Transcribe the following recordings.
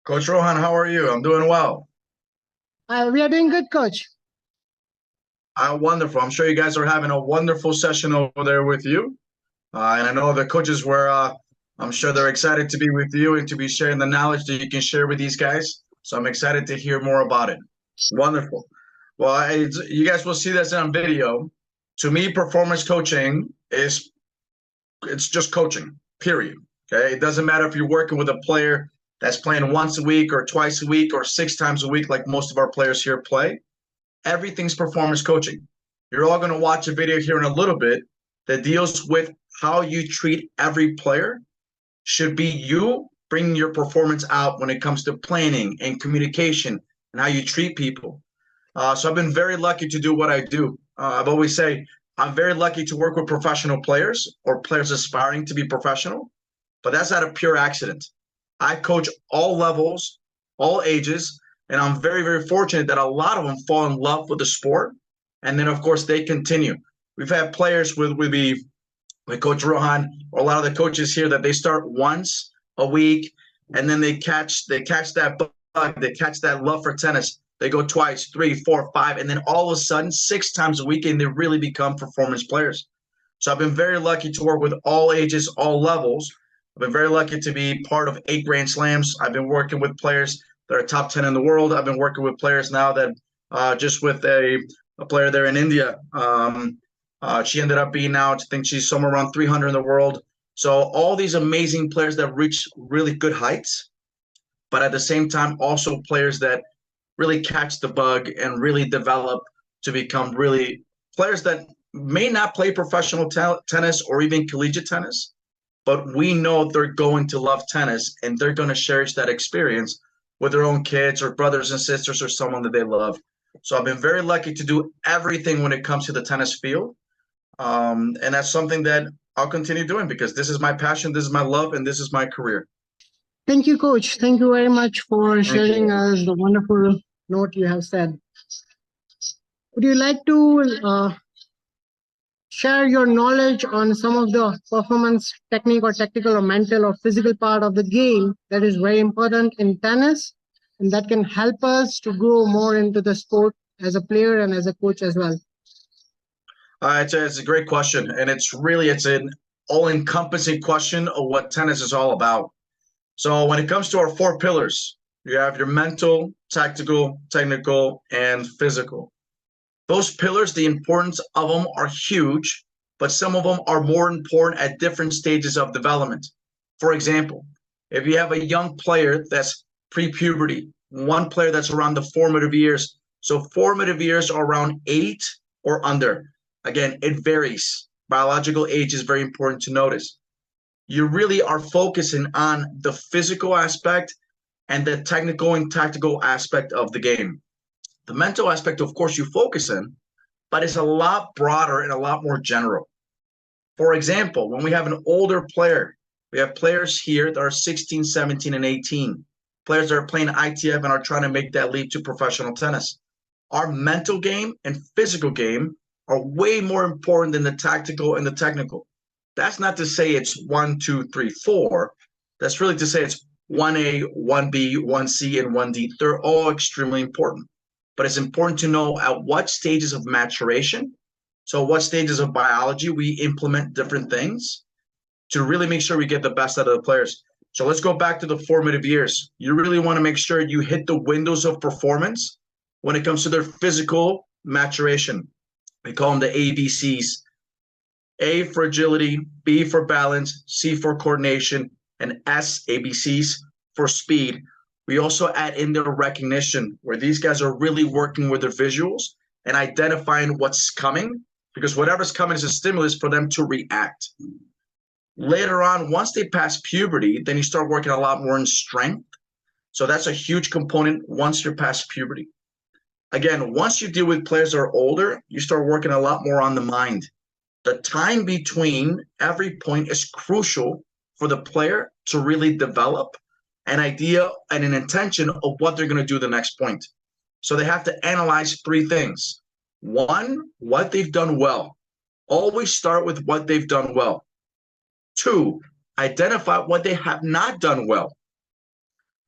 Coach Rohan, how are you? I'm doing well. We are doing good, coach. Wonderful. I'm sure you guys are having a wonderful session over there with you. And I know the coaches were, I'm sure they're excited to be with you and to be sharing the knowledge that you can share with these guys. So I'm excited to hear more about it. Wonderful. Well, you guys will see this on video. To me, performance coaching it's just coaching, period. Okay. It doesn't matter if you're working with a player that's playing once a week or twice a week or 6 times a week, like most of our players here play. Everything's performance coaching. You're all going to watch a video here in a little bit that deals with how you treat every player should be you bringing your performance out when it comes to planning and communication and how you treat people. So I've been very lucky to do what I do. I've always say I'm very lucky to work with professional players or players aspiring to be professional, but that's not a pure accident. I coach all levels, all ages, and I'm very, very fortunate that a lot of them fall in love with the sport, and then of course they continue. We've had players with Coach Rohan or a lot of the coaches here that they start once a week, and then they catch that bug, they catch that love for tennis. They go twice, three, four, five, and then all of a sudden 6 times a week, and they really become performance players. So I've been very lucky to work with all ages, all levels. I've been very lucky to be part of 8 Grand Slams. I've been working with players that are top 10 in the world. I've been working with players now that just with a player there in India. She ended up being now, I think she's somewhere around 300 in the world. So all these amazing players that reach really good heights, but at the same time, also players that really catch the bug and really develop to become really players that may not play professional tennis or even collegiate tennis, but we know they're going to love tennis and they're going to cherish that experience with their own kids or brothers and sisters or someone that they love. So I've been very lucky to do everything when it comes to the tennis field. And that's something that I'll continue doing because this is my passion, this is my love, and this is my career. Thank you, coach. Thank you very much for Thank sharing you. us the wonderful note you have said. Would you like to share your knowledge on some of the performance technique or tactical or mental or physical part of the game that is very important in tennis and that can help us to grow more into the sport as a player and as a coach as well? It's a great question, and it's an all-encompassing question of what tennis is all about. So when it comes to our 4 pillars, you have your mental, tactical, technical, and physical. Those pillars, the importance of them are huge, but some of them are more important at different stages of development. For example, if you have a young player that's pre-puberty, one player that's around the formative years, so formative years are around 8 or under. Again, it varies. Biological age is very important to notice. You really are focusing on the physical aspect and the technical and tactical aspect of the game. The mental aspect, of course, you focus in, but it's a lot broader and a lot more general. For example, when we have an older player, we have players here that are 16, 17, and 18, players that are playing ITF and are trying to make that leap to professional tennis. Our mental game and physical game are way more important than the tactical and the technical. That's not to say it's 1, 2, 3, 4. That's really to say it's 1A, 1B, 1C, and 1D. They're all extremely important. But it's important to know at what stages of maturation, so what stages of biology we implement different things to really make sure we get the best out of the players. So let's go back to the formative years. You really want to make sure you hit the windows of performance when it comes to their physical maturation. We call them the ABCs. A for agility, B for balance, C for coordination, and S, ABCs, for speed. We also add in their recognition, where these guys are really working with their visuals and identifying what's coming, because whatever's coming is a stimulus for them to react. Later on, once they pass puberty, then you start working a lot more in strength. So that's a huge component once you're past puberty. Again, once you deal with players that are older, you start working a lot more on the mind. The time between every point is crucial for the player to really develop an idea and an intention of what they're going to do the next point. So they have to analyze 3 things. 1, what they've done well. Always start with what they've done well. 2, identify what they have not done well.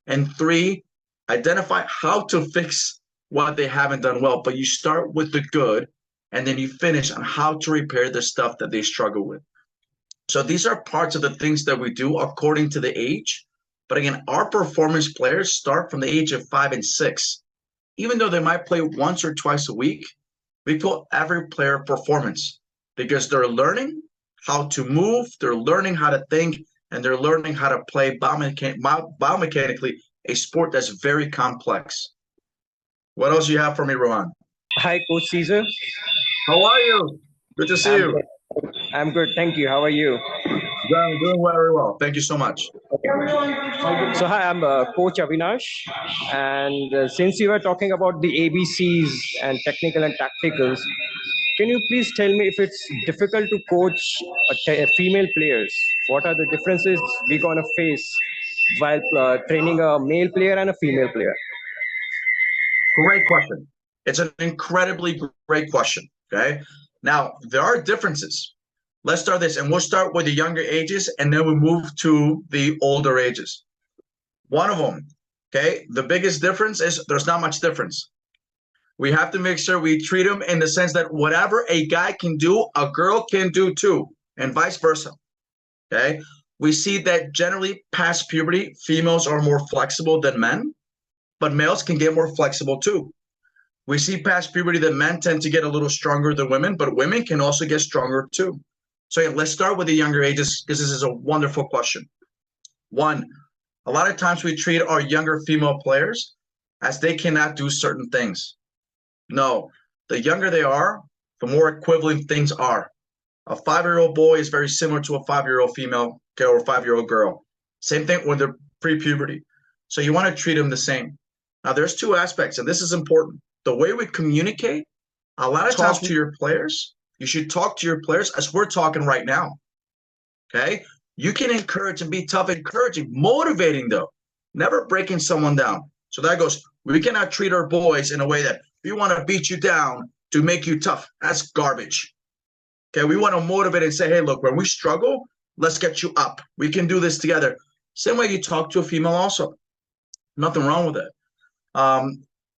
And three, identify how to fix what they haven't done well. But you start with the good, and then you finish on how to repair the stuff that they struggle with. So these are parts of the things that we do according to the age. But again, our performance players start from the age of 5 and 6. Even though they might play once or twice a week, we call every player performance because they're learning how to move, they're learning how to think, and they're learning how to play biomechanically a sport that's very complex. What else do you have for me, Rohan? Hi, Coach Cesar. How are you? Good to see I'm you. good. I'm good. Thank you. How are you? I'm doing very well. Thank you so much. So, hi, I'm Coach Avinash. And since you were talking about the ABCs and technical and tacticals, can you please tell me if it's difficult to coach female players? What are the differences we're going to face while training a male player and a female player? Great question. It's an incredibly great question. Okay. Now, there are differences. Let's start this, and we'll start with the younger ages, and then we move to the older ages. One of them, okay, the biggest difference is there's not much difference. We have to make sure we treat them in the sense that whatever a guy can do, a girl can do too, and vice versa. Okay. We see that generally past puberty, females are more flexible than men, but males can get more flexible too. We see past puberty that men tend to get a little stronger than women, but women can also get stronger too. So yeah, let's start with the younger ages because this is a wonderful question. One, a lot of times we treat our younger female players as they cannot do certain things. No, the younger they are, the more equivalent things are. A 5-year-old boy is very similar to a 5-year-old female or a 5-year-old girl. Same thing when they're pre-puberty. So you want to treat them the same. Now, there's two aspects, and this is important. The way we communicate, a lot of times to your players, you should talk to your players as we're talking right now. Okay? You can encourage and be tough, encouraging, motivating though, never breaking someone down. So that goes, we cannot treat our boys in a way that we want to beat you down to make you tough. That's garbage. Okay, we want to motivate and say, hey, look, when we struggle, let's get you up. We can do this together. Same way you talk to a female also. Nothing wrong with it.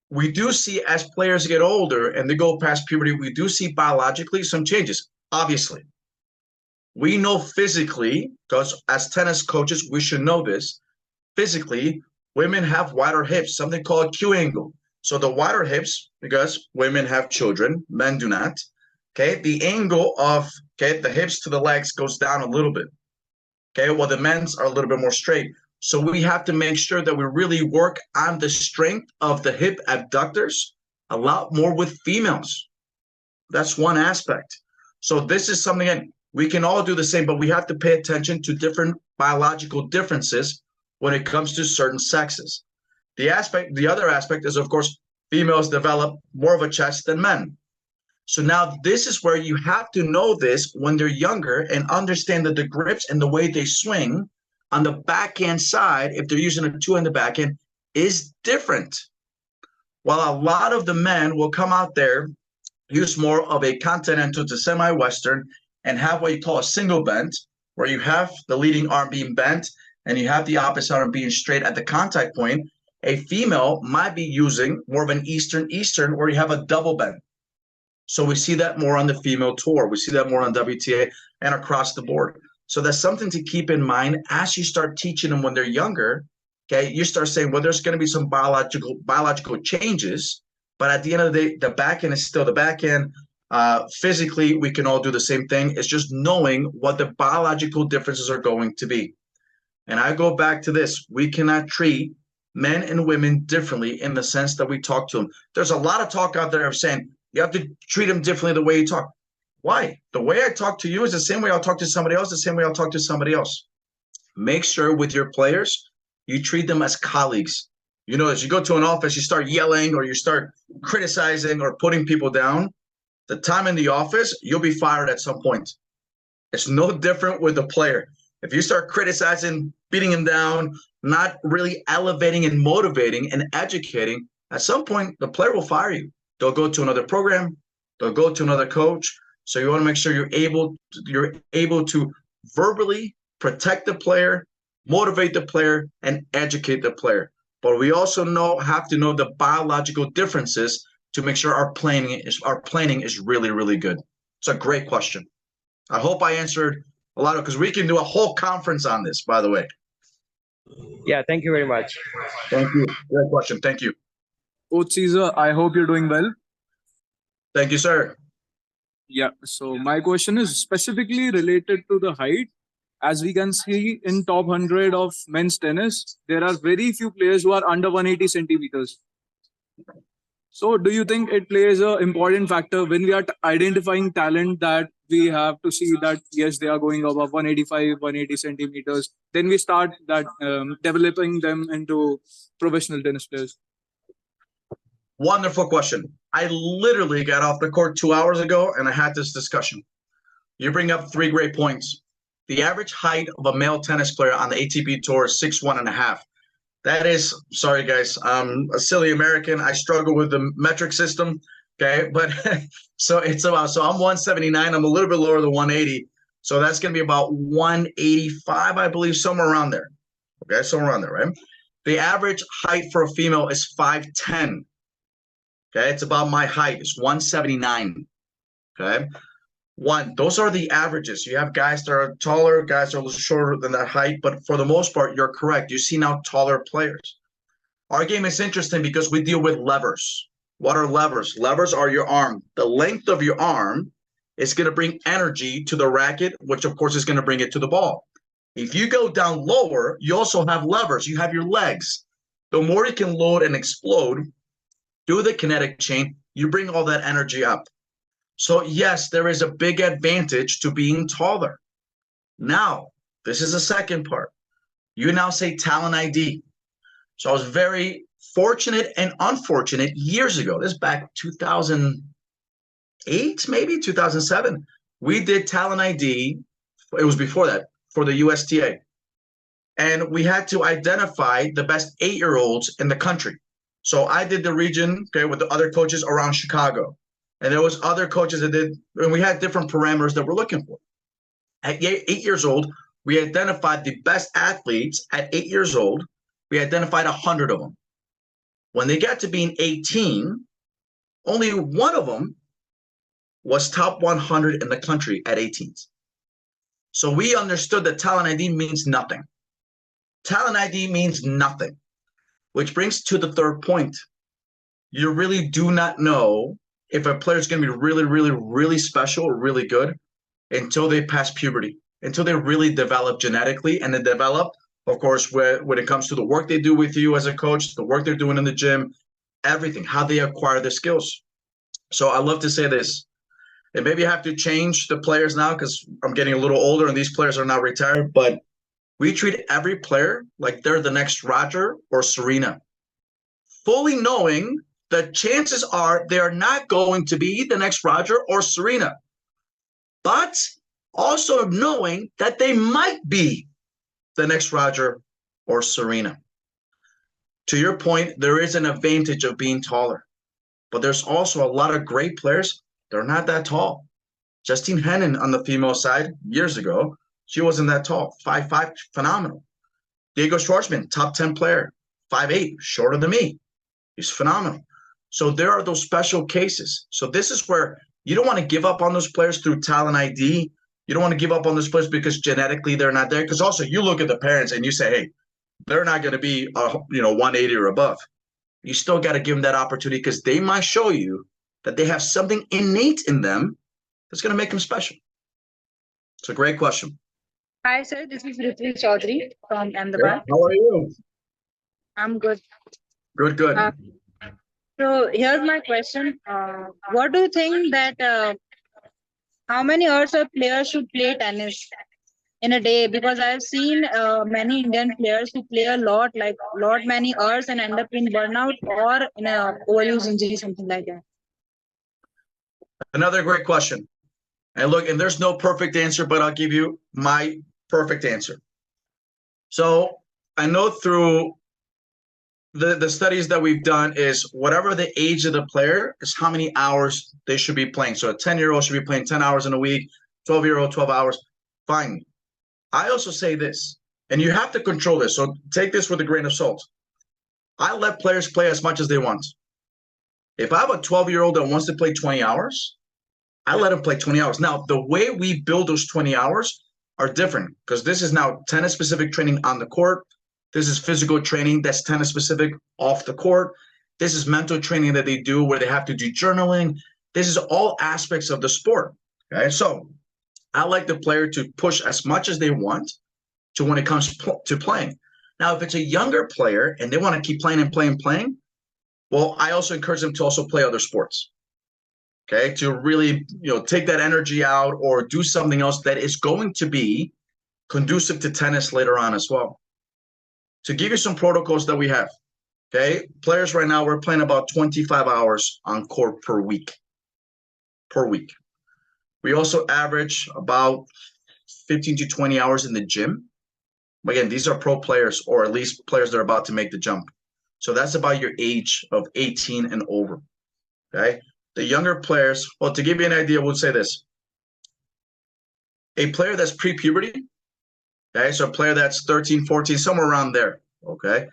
We do see as players get older and they go past puberty, we do see biologically some changes, obviously. We know physically, because as tennis coaches, we should know this. Physically, women have wider hips, something called Q angle. So the wider hips, because women have children, men do not. Okay, the angle of the hips to the legs goes down a little bit. Okay, well, the men's are a little bit more straight. So we have to make sure that we really work on the strength of the hip abductors a lot more with females. That's one aspect. So this is something that we can all do the same, but we have to pay attention to different biological differences when it comes to certain sexes. The other aspect is, of course, females develop more of a chest than men. So now this is where you have to know this when they're younger and understand that the grips and the way they swing on the backhand side, if they're using a 2 in the backhand, is different. While a lot of the men will come out there, use more of a continental to semi-Western, and have what you call a single bend, where you have the leading arm being bent and you have the opposite arm being straight at the contact point, a female might be using more of an Eastern, where you have a double bend. So we see that more on the female tour. We see that more on WTA and across the board. So that's something to keep in mind as you start teaching them when they're younger. Okay, you start saying, well, there's going to be some biological changes, but at the end of the day, the back end is still the back end. Physically, we can all do the same thing. It's just knowing what the biological differences are going to be. And I go back to this. We cannot treat men and women differently in the sense that we talk to them. There's a lot of talk out there of saying you have to treat them differently the way you talk. Why? The way I talk to you is the same way I'll talk to somebody else, the same way I'll talk to somebody else. Make sure with your players, you treat them as colleagues. You know, as you go to an office, you start yelling or you start criticizing or putting people down. The time in the office, you'll be fired at some point. It's no different with the player. If you start criticizing, beating him down, not really elevating and motivating and educating, at some point, the player will fire you. They'll go to another program. They'll go to another coach. So you want to make sure you're able to verbally protect the player, motivate the player, and educate the player. but we also have to know the biological differences to make sure our planning is really, really good. It's a great question. I hope I answered a lot of, because we can do a whole conference on this, by the way. Yeah, thank you very much. Thank you. Great question. Thank you. Coach Cesar, I hope you're doing well. Thank you, sir. Yeah, so my question is specifically related to the height. As we can see in top 100 of men's tennis, there are very few players who are under 180 centimeters. So do you think it plays an important factor when we are identifying talent, that we have to see that, yes, they are going above 185, 180 centimeters, then we start that developing them into professional tennis players? Wonderful question. I literally got off the court 2 hours ago and I had this discussion. You bring up 3 great points. The average height of a male tennis player on the ATP tour is 6'1.5". That is, sorry guys, I'm a silly American. I struggle with the metric system. Okay, but so I'm 179. I'm a little bit lower than 180. So that's going to be about 185, I believe, somewhere around there. Okay, somewhere around there, right? The average height for a female is 5'10". Okay, it's about my height. It's 179. Okay. Those are the averages. You have guys that are taller, guys that are a little shorter than that height, but for the most part, you're correct. You see now taller players. Our game is interesting because we deal with levers. What are levers? Levers are your arm. The length of your arm is going to bring energy to the racket, which of course is going to bring it to the ball. If you go down lower, you also have levers. You have your legs. The more you can load and explode through the kinetic chain, you bring all that energy up. So yes, there is a big advantage to being taller. Now, this is the second part. You now say talent ID. So I was very fortunate and unfortunate years ago. This is back 2008, maybe 2007. We did talent ID. It was before that for the USTA. And we had to identify the best 8-year-olds in the country. So I did the region, okay, with the other coaches around Chicago. And there was other coaches that did, and we had different parameters that we're looking for. At 8 years old, we identified the best athletes at 8 years old. We identified 100 of them. When they got to being 18, only one of them was top 100 in the country at 18. So we understood that talent ID means nothing. Talent ID means nothing, which brings to the third point. You really do not know if a player is going to be really, really, really special or really good until they pass puberty, until they really develop genetically, and they develop, of course, when it comes to the work they do with you as a coach, the work they're doing in the gym, everything, how they acquire the skills. So I love to say this, and maybe I have to change the players now because I'm getting a little older and these players are now retired, but we treat every player like they're the next Roger or Serena, fully knowing the chances are they are not going to be the next Roger or Serena, but also knowing that they might be the next Roger or Serena. To your point, there is an advantage of being taller, but there's also a lot of great players. They're not that tall. Justine Henin on the female side years ago, she wasn't that tall. 5'5", phenomenal. Diego Schwartzman, top 10 player, 5'8", shorter than me. He's phenomenal. So there are those special cases. So this is where you don't want to give up on those players through talent ID. You don't want to give up on those players because genetically they're not there. Because also you look at the parents and you say, hey, they're not going to be 180 or above. You still got to give them that opportunity because they might show you that they have something innate in them that's going to make them special. It's a great question. Hi, sir. This is Ritu Chaudhary from Ahmedabad. How are you? I'm good. Good. So here's my question. What do you think that how many hours a player should play tennis in a day? Because I've seen many Indian players who play a lot, like many hours, and end up in burnout or in a overuse injury, something like that. Another great question. And look, and there's no perfect answer, but I'll give you my perfect answer. So I know through the studies that we've done is whatever the age of the player is how many hours they should be playing. So a 10-year-old should be playing 10 hours in a week, 12-year-old, 12 hours. Fine. I also say this, and you have to control this. So take this with a grain of salt. I let players play as much as they want. If I have a 12-year-old that wants to play 20 hours, I let him play 20 hours. Now, the way we build those 20 hours are different because this is now tennis-specific training on the court. This is physical training that's tennis-specific off the court. This is mental training that they do where they have to do journaling. This is all aspects of the sport. Okay, so I like the player to push as much as they want to when it comes to playing. Now, if it's a younger player and they want to keep playing and playing, well, I also encourage them to also play other sports. Okay, to really, take that energy out or do something else that is going to be conducive to tennis later on as well. To give you some protocols that we have, okay, players right now, we're playing about 25 hours on court per week. We also average about 15 to 20 hours in the gym. Again, these are pro players or at least players that are about to make the jump. So that's about your age of 18 and over, okay? The younger players, well, to give you an idea, we'll say this. A player that's pre-puberty, okay, so a player that's 13, 14, somewhere around there, okay?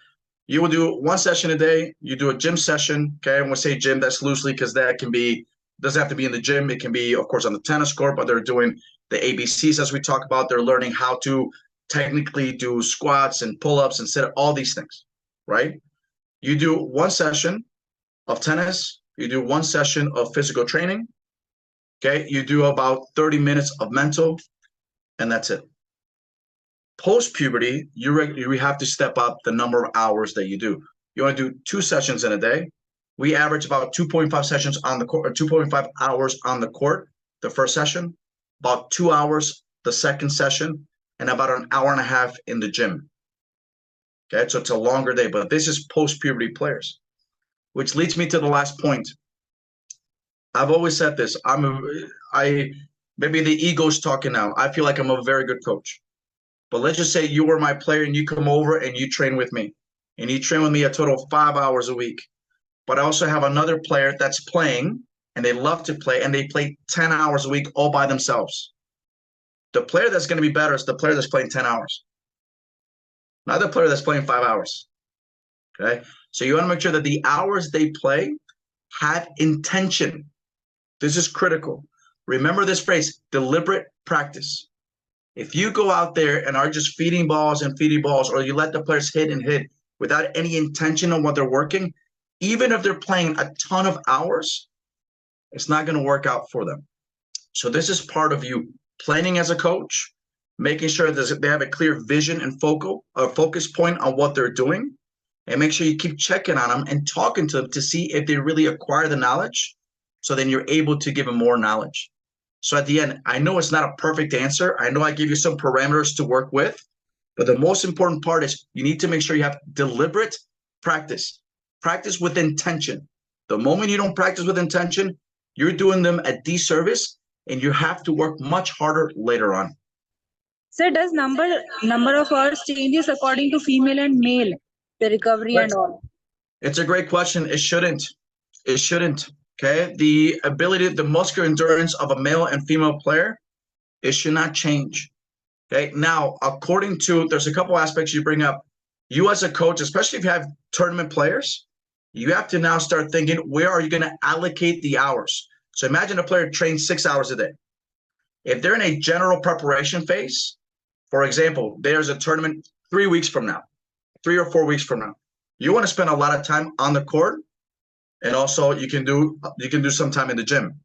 You will do one session a day. You do a gym session, okay? And we'll say gym, that's loosely because that can be, doesn't have to be in the gym. It can be, of course, on the tennis court, but they're doing the ABCs as we talk about. They're learning how to technically do squats and pull-ups and sit, all these things, right? You do one session of tennis. You do one session of physical training, okay? You do about 30 minutes of mental, and that's it. Post-puberty, you have to step up the number of hours that you do. You want to do 2 sessions in a day. We average about 2.5 sessions on the court, or 2.5 hours on the court, the first session, about 2 hours the second session, and about an hour and a half in the gym. Okay, so it's a longer day, but this is post-puberty players, which leads me to the last point. I've always said this. Maybe the ego's talking now. I feel like I'm a very good coach. But let's just say you were my player and you come over and you train with me. And you train with me a total of 5 hours a week. But I also have another player that's playing and they love to play and they play 10 hours a week all by themselves. The player that's going to be better is the player that's playing 10 hours. Not the player that's playing 5 hours. Okay? So you want to make sure that the hours they play have intention. This is critical. Remember this phrase, deliberate practice. If you go out there and are just feeding balls, or you let the players hit and hit without any intention on what they're working, even if they're playing a ton of hours, it's not going to work out for them. So this is part of you planning as a coach, making sure that they have a clear vision and focus point on what they're doing, and make sure you keep checking on them and talking to them to see if they really acquire the knowledge. So then you're able to give them more knowledge. So at the end, I know it's not a perfect answer. I know I give you some parameters to work with, but the most important part is you need to make sure you have deliberate practice. Practice with intention. The moment you don't practice with intention, you're doing them a disservice and you have to work much harder later on. So does number of hours changes according to female and male, the recovery and all? It's a great question. It shouldn't. It shouldn't. Okay. The ability, the muscular endurance of a male and female player, it should not change. Okay. Now, according to, there's a couple aspects you bring up. You as a coach, especially if you have tournament players, you have to now start thinking, where are you going to allocate the hours? So imagine a player trains 6 hours a day. If they're in a general preparation phase, for example, there's a tournament 3 weeks from now, 3 or 4 weeks from now. You want to spend a lot of time on the court, and also you can do some time in the gym.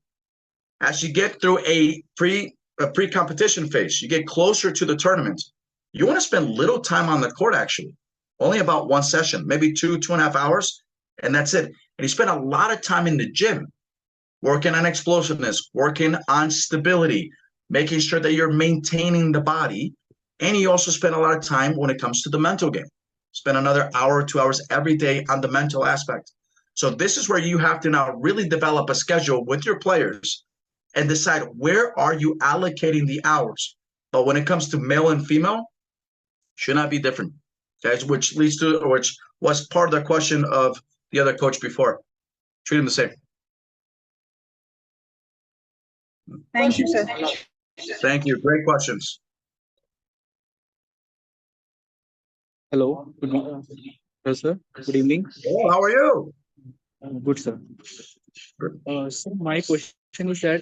As you get through a pre-competition phase, you get closer to the tournament, you want to spend little time on the court, actually. Only about one session, maybe 2.5 hours, and that's it. And you spend a lot of time in the gym, working on explosiveness, working on stability, making sure that you're maintaining the body. And you also spend a lot of time when it comes to the mental game. Spend another hour or 2 hours every day on the mental aspect. So this is where you have to now really develop a schedule with your players and decide where are you allocating the hours. But when it comes to male and female, should not be different, guys, which was part of the question of the other coach before. Treat them the same. Thank you, sir. Thank you. Great questions. Hello. Good morning. Hello, sir. Good evening. Oh, how are you? Good, sir. So my question is that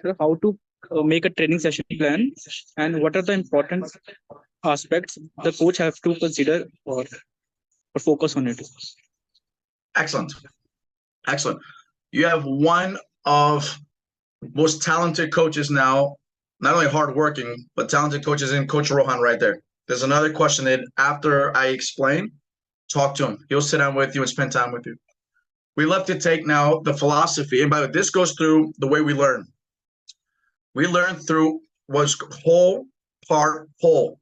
sir, how to make a training session plan, and what are the important aspects the coach have to consider or focus on it? Excellent. Excellent. You have one of most talented coaches now, not only hardworking, but talented coaches in Coach Rohan right there. There's another question that after I explain, talk to him. He'll sit down with you and spend time with you. We love to take now the philosophy, and by the way, this goes through the way we learn. We learn through was whole, part, whole.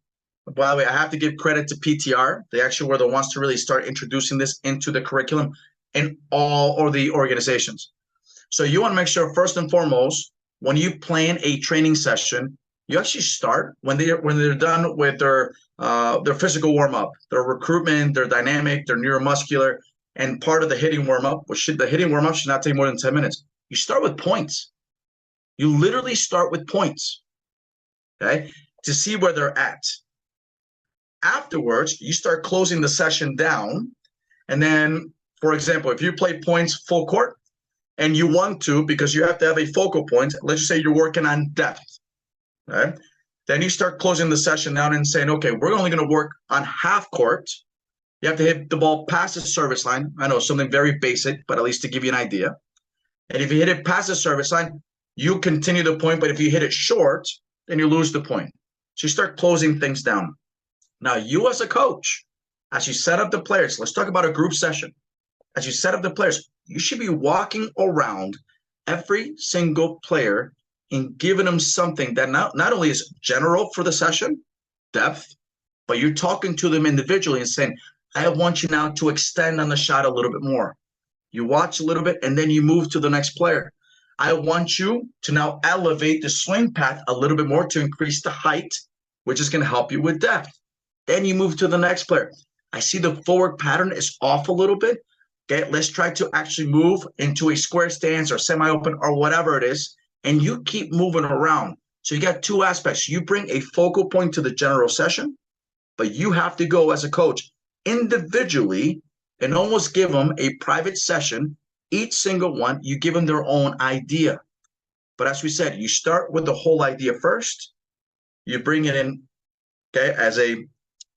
By the way, I have to give credit to PTR. They actually were the ones to really start introducing this into the curriculum in all of the organizations. So you want to make sure first and foremost, when you plan a training session, you actually start when they're done with their physical warm up, their recruitment, their dynamic, their neuromuscular, and part of the hitting warm up. The hitting warm up should not take more than 10 minutes. You start with points. You literally start with points, okay, to see where they're at. Afterwards, you start closing the session down, and then, for example, if you play points full court, and you want to, because you have to have a focal point, let's just say you're working on depth, right? Then you start closing the session down and saying, okay, we're only going to work on half court. You have to hit the ball past the service line. I know something very basic, but at least to give you an idea. And if you hit it past the service line, you continue the point, but if you hit it short, then you lose the point. So you start closing things down. Now, you as a coach, as you set up the players, let's talk about a group session. As you set up the players, you should be walking around every single player and giving them something that not only is general for the session, depth, but you're talking to them individually and saying, I want you now to extend on the shot a little bit more. You watch a little bit, and then you move to the next player. I want you to now elevate the swing path a little bit more to increase the height, which is going to help you with depth. Then you move to the next player. I see the forward pattern is off a little bit. Okay, let's try to actually move into a square stance or semi-open or whatever it is, and you keep moving around. So you got two aspects. You bring a focal point to the general session, but you have to go as a coach individually and almost give them a private session. Each single one, you give them their own idea. But as we said, you start with the whole idea first. You bring it in, okay,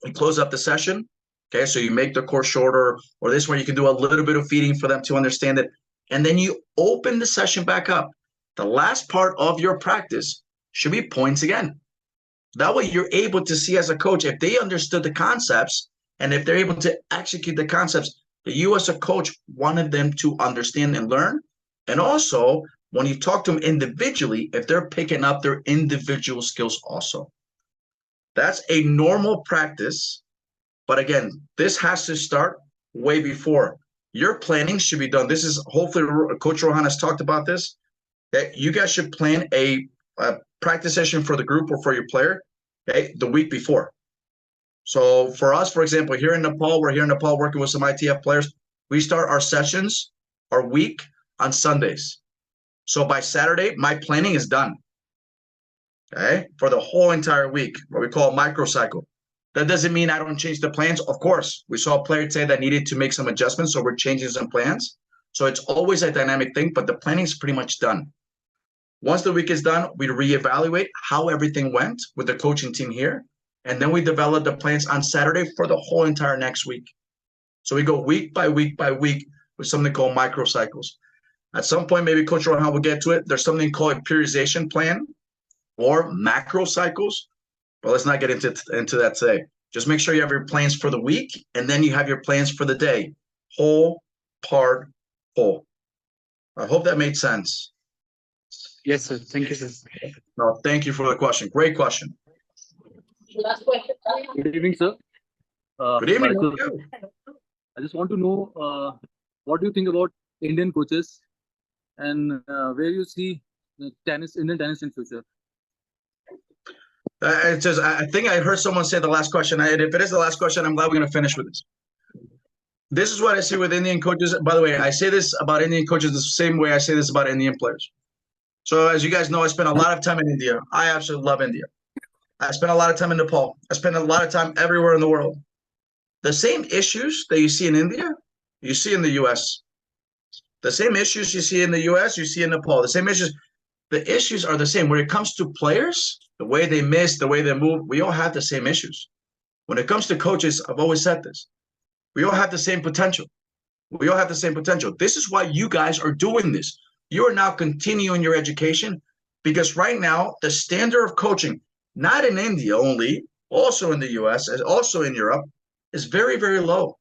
you close up the session. Okay, so you make the course shorter, or this one you can do a little bit of feeding for them to understand it. And then you open the session back up. The last part of your practice should be points again. That way you're able to see as a coach, if they understood the concepts and if they're able to execute the concepts that you as a coach wanted them to understand and learn. And also, when you talk to them individually, if they're picking up their individual skills also. That's a normal practice. But again, this has to start way before. Your planning should be done. This is hopefully Coach Rohan has talked about this, that you guys should plan a practice session for the group or for your player, okay, the week before. So for us, for example, here in Nepal, we're here in Nepal working with some ITF players. We start our sessions, our week on Sundays. So by Saturday, my planning is done, okay, for the whole entire week, what we call a microcycle. That doesn't mean I don't change the plans. Of course, we saw a player today that needed to make some adjustments, so we're changing some plans. So it's always a dynamic thing, but the planning is pretty much done. Once the week is done, we reevaluate how everything went with the coaching team here, and then we develop the plans on Saturday for the whole entire next week. So we go week by week by week with something called microcycles. At some point, maybe Coach Rohan will get to it. There's something called a periodization plan or macro cycles. But let's not get into that today. Just make sure you have your plans for the week, and then you have your plans for the day. Whole, part, whole. I hope that made sense. Yes, sir. Thank you, sir. No, thank you for the question. Great question. Good evening, sir. Good evening. I just want to know what do you think about Indian coaches and where you see the Indian tennis in future? It says, I think I heard someone say the last question. If it is the last question, I'm glad we're going to finish with this. This is what I see with Indian coaches. By the way, I say this about Indian coaches the same way I say this about Indian players. So as you guys know, I spent a lot of time in India. I absolutely love India. I spent a lot of time in Nepal. I spent a lot of time everywhere in the world. The same issues that you see in India, you see in the US. The same issues you see in the US, you see in Nepal. The same issues. The issues are the same. When it comes to players, the way they miss, the way they move, we all have the same issues. When it comes to coaches, I've always said this. We all have the same potential. We all have the same potential. This is why you guys are doing this. You are now continuing your education because right now, the standard of coaching, not in India only, also in the US, and also in Europe, is very, very low.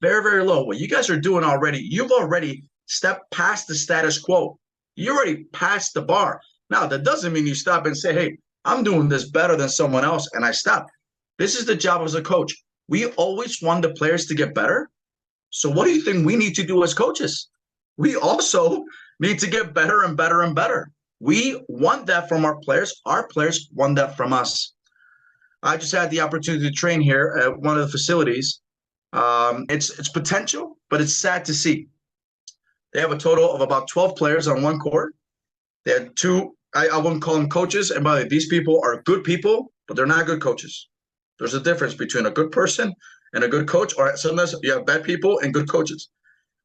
Very, very low. What you guys are doing already, you've already stepped past the status quo. You already passed the bar. Now, that doesn't mean you stop and say, hey, I'm doing this better than someone else, and I stop. This is the job as a coach. We always want the players to get better. So what do you think we need to do as coaches? We also need to get better and better and better. We want that from our players. Our players want that from us. I just had the opportunity to train here at one of the facilities. It's potential, but it's sad to see. They have a total of about 12 players on one court. They had two, I wouldn't call them coaches. And by the way, these people are good people, but they're not good coaches. There's a difference between a good person and a good coach, or sometimes you have bad people and good coaches.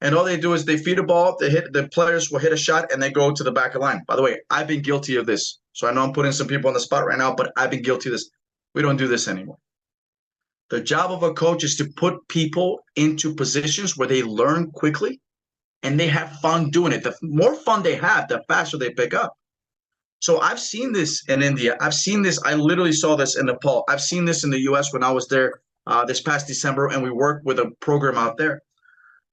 And all they do is they feed a ball, the players will hit a shot, and they go to the back of the line. By the way, I've been guilty of this. So I know I'm putting some people on the spot right now, but I've been guilty of this. We don't do this anymore. The job of a coach is to put people into positions where they learn quickly and they have fun doing it. The more fun they have, the faster they pick up. So I've seen this in India. I've seen this. I literally saw this in Nepal. I've seen this in the US when I was there this past December, and we worked with a program out there.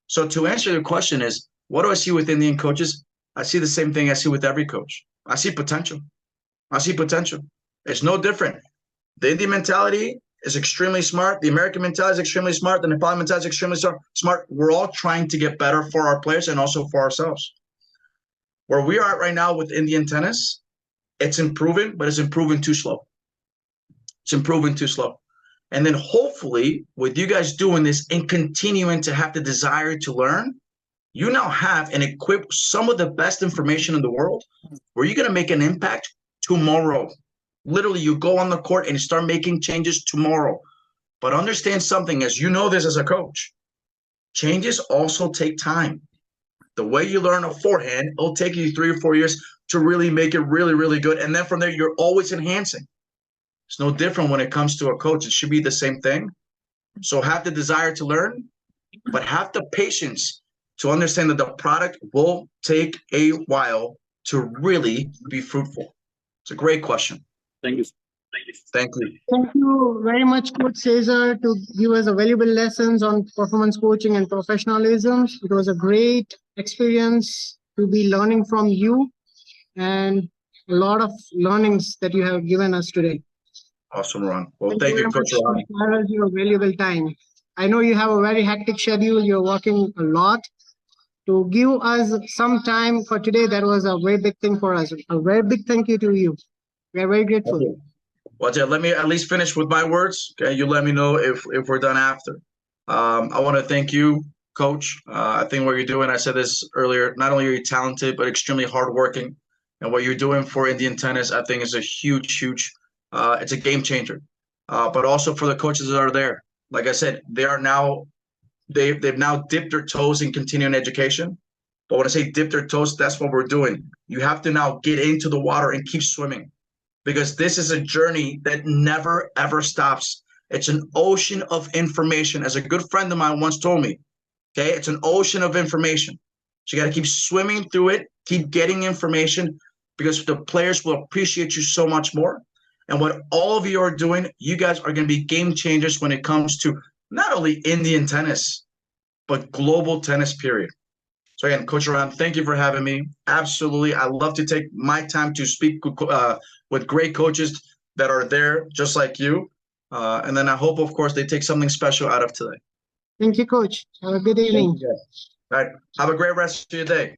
So to answer your question is, what do I see with Indian coaches? I see the same thing I see with every coach. I see potential. I see potential. It's no different. The Indian mentality is extremely smart. The American mentality is extremely smart. The Nepali mentality is extremely smart. We're all trying to get better for our players and also for ourselves. Where we are at right now with Indian tennis, it's improving, but it's improving too slow. It's improving too slow. And then hopefully with you guys doing this and continuing to have the desire to learn, you now have and equip some of the best information in the world where you're going to make an impact tomorrow. Literally, you go on the court and you start making changes tomorrow. But understand something, as you know this as a coach, changes also take time. The way you learn a forehand, it'll take you 3 or 4 years to really make it really, really good. And then from there, you're always enhancing. It's no different when it comes to a coach. It should be the same thing. So have the desire to learn, but have the patience to understand that the product will take a while to really be fruitful. It's a great question. Thank you. Thank you. Thank you very much, Coach Cesar, to give us a valuable lessons on performance coaching and professionalism. It was a great experience to be learning from you and a lot of learnings that you have given us today. Awesome, Ron. Well, thank you, Coach Ron. For your valuable time. I know you have a very hectic schedule. You're working a lot. To give us some time for today, that was a very big thing for us. A very big thank you to you. We are very grateful. Okay. Well, Jay, let me at least finish with my words. Okay, you let me know if we're done after. I want to thank you, Coach. I think what you're doing, I said this earlier, not only are you talented, but extremely hardworking. And what you're doing for Indian tennis, I think is a huge, it's a game changer. But also for the coaches that are there. Like I said, they are now, they've now dipped their toes in continuing education. But when I say dip their toes, that's what we're doing. You have to now get into the water and keep swimming, because this is a journey that never, ever stops. It's an ocean of information. As a good friend of mine once told me, okay, it's an ocean of information. So you got to keep swimming through it, keep getting information, because the players will appreciate you so much more. And what all of you are doing, you guys are going to be game changers when it comes to not only Indian tennis, but global tennis, period. So again, Coach Ron, thank you for having me. Absolutely. I love to take my time to speak with great coaches that are there just like you. And then I hope, of course, they take something special out of today. Thank you, Coach. Have a good evening. All right. Have a great rest of your day.